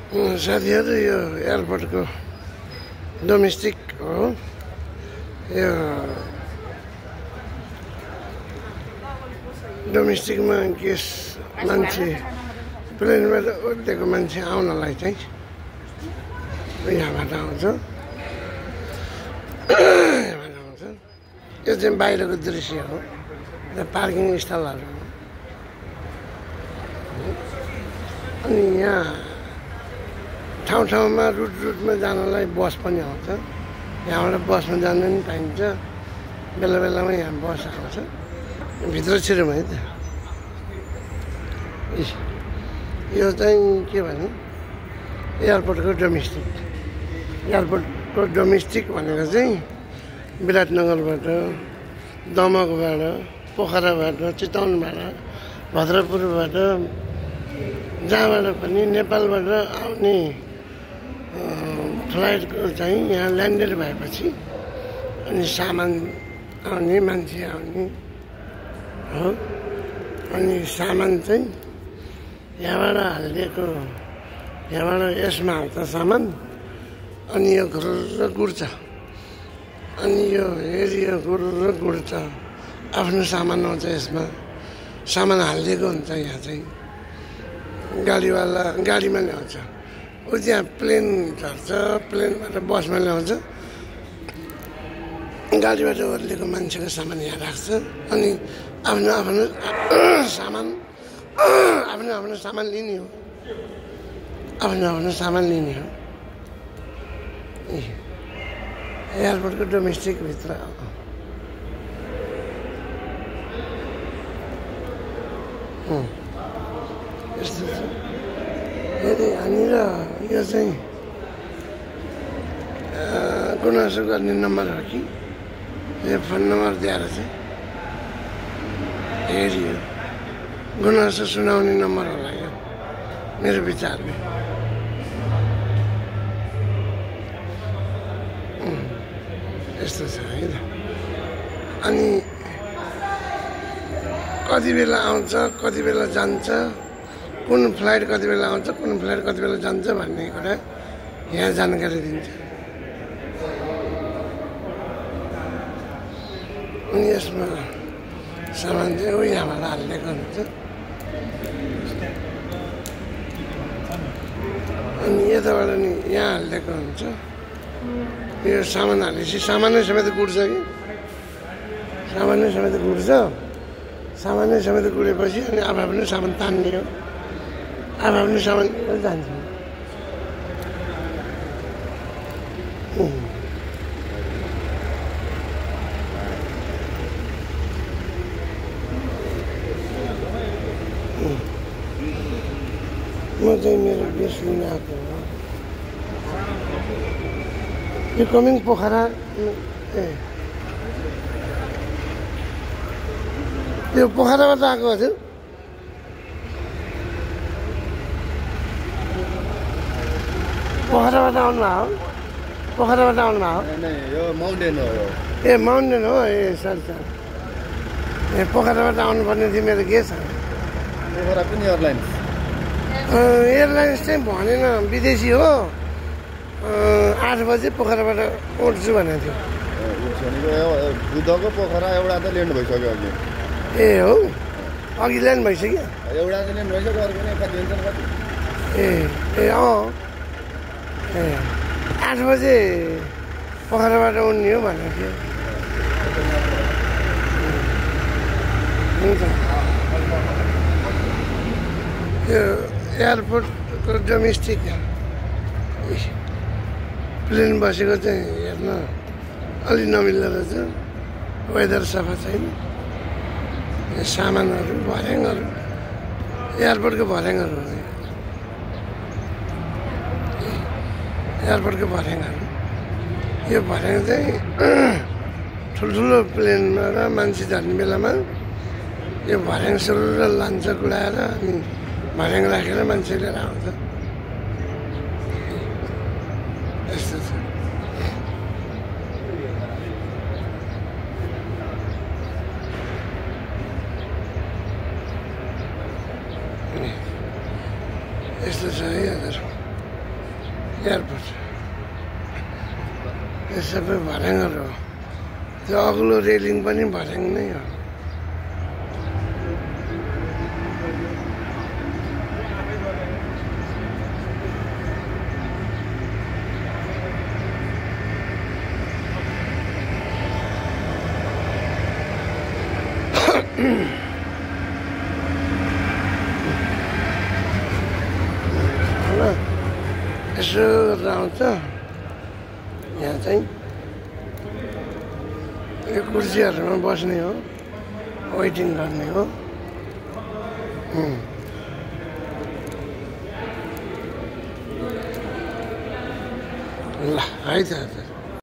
साथीहरू यो एयरपोर्टको डोमेस्टिक हो यो डोमेस्टिकमा गेस मान्छे प्लेनबाट ओर्लेको मान्छे आउनलाई चाहिँ यहाँबाट आउँछ यो चाहिँ बाहिरको दृश्य हो पार्किङ स्थलहरू हो अनि यहाँ ठाउँ ठाउँमा रुटमा जानलाई बस पनि आउँछ यहाँबाट बसमा जानु पनि पाइन्छ बेला बेलामा यहाँ बस आउँछ भित्र छिरौँ है त यो चाहिँ के भने एयरपोर्टको डोमेस्टिक भनेको चाहिँ विराटनगरबाट दमकबाट पोखराबाट चितवनबाट भद्रपुरबाट जहाँबाट पनि नेपालबाट आउने फ्लाइटको चाहिँ यहाँ ल्यान्डेड भएपछि अनि सामान आउने मान्छे आउने हो अनि सामान चाहिँ यहाँबाट हालिदिएको यहाँबाट यसमा हाल्छ सामान अनि यो घुर्र गुड्छ अनि यो एरिया घुर्र गुड्छ आफ्नो सामान आउँछ यसमा सामान हालिदिएको हुन्छ यहाँ चाहिँ गाडीवाला गाडीमा ल्याउँछ ऊ त्यहाँ प्लेन झर्छ प्लेनबाट बसमा ल्याउँछ गाडीबाट ओर्लेको मान्छेको सामान यहाँ राख्छ अनि आफ्नो आफ्नो सामान लिने हो आफ्नो सामान लिने हो एयरपोर्टको डोमेस्टिक भित्र यस्तो छ यहाँनिर यो चाहिँ गुनासो गर्ने नम्बर हो कि यो फोन नम्बर दिएर चाहिँ हेरियो गुनासो सुनाउने नम्बर होला यो मेरो विचारमा यस्तो छ है त अनि कति बेला आउँछ कति बेला जान्छ कुन फ्लाइट कति बेला आउँछ कुन फ्लाइट कति बेला जान्छ भन्ने कुरा यहाँ जानकारी दिन्छ अनि यसमा सामान चाहिँ यहाँबाट हालिदिएको हुन्छ अनि यताबाट नि यहाँ हालिदिएको हुन्छ यो सामान हालेपछि सामानै समेत गुड्छ कि सामानै समेत गुड्छ सामानै समेत गुडेपछि अनि आफ्नो सामान तान्ने हो आफ्नो सामान जान्छ म चाहिँ मेरो बेस लिन आएको हो यो कमिङ पोखरा यो पोखराबाट आएको हजुर पोखराबाट आउनुभयो पोखराबाट आउनुभयो यो माउन्टेन हो ए माउन्टेन हो ए सर सर ए पोखराबाट आउनुपर्ने थियो मेरो गेस पोखरा कुन एयरलाइन्स एयरलाइन्स चाहिँ भनेन विदेशी हो 8 बजे पोखराबाट उठ्छु भनेको थियो बुधको पोखरा एउटा त ल्यान्ड भइसक्यो अघि ए हो अघि ल्यान्ड भइसक्यो एउटा त ल्यान्ड भइसक्यो अर्को नै कति हुन्छ कति ए ए अँ ए 8 बजे पोखराबाट उड्ने हो भनेको थियो हुन्छ यो एयरपोर्टको डोमेस्टिक प्लेन बसेको चाहिँ हेर्न अलि नमिल्दो रहेछ वेदर सफा छैन सामानहरू भर्याङहरू एयरपोर्टको भर्याङहरू हो एयरपोर्टको भर्याङहरू यो भर्याङ चाहिँ ठुल्ठुलो प्लेनबाट मान्छे झर्ने बेलामा यो भर्याङ सुरुर लान्छ कुदाएर अनि भर्याङ राखेर मान्छे लिएर आउँछ यस्तो छ यस्तो छ है हजुर एयरपोर्ट यो सबै भर्याङहरू हो त्यो अग्लो रेलिङ पनि भर्याङ नै हो यसो गरेर आउँछ यहाँ चाहिँ यो कुर्सीहरूमा बस्ने हो वेटिङ गर्ने हो ल है त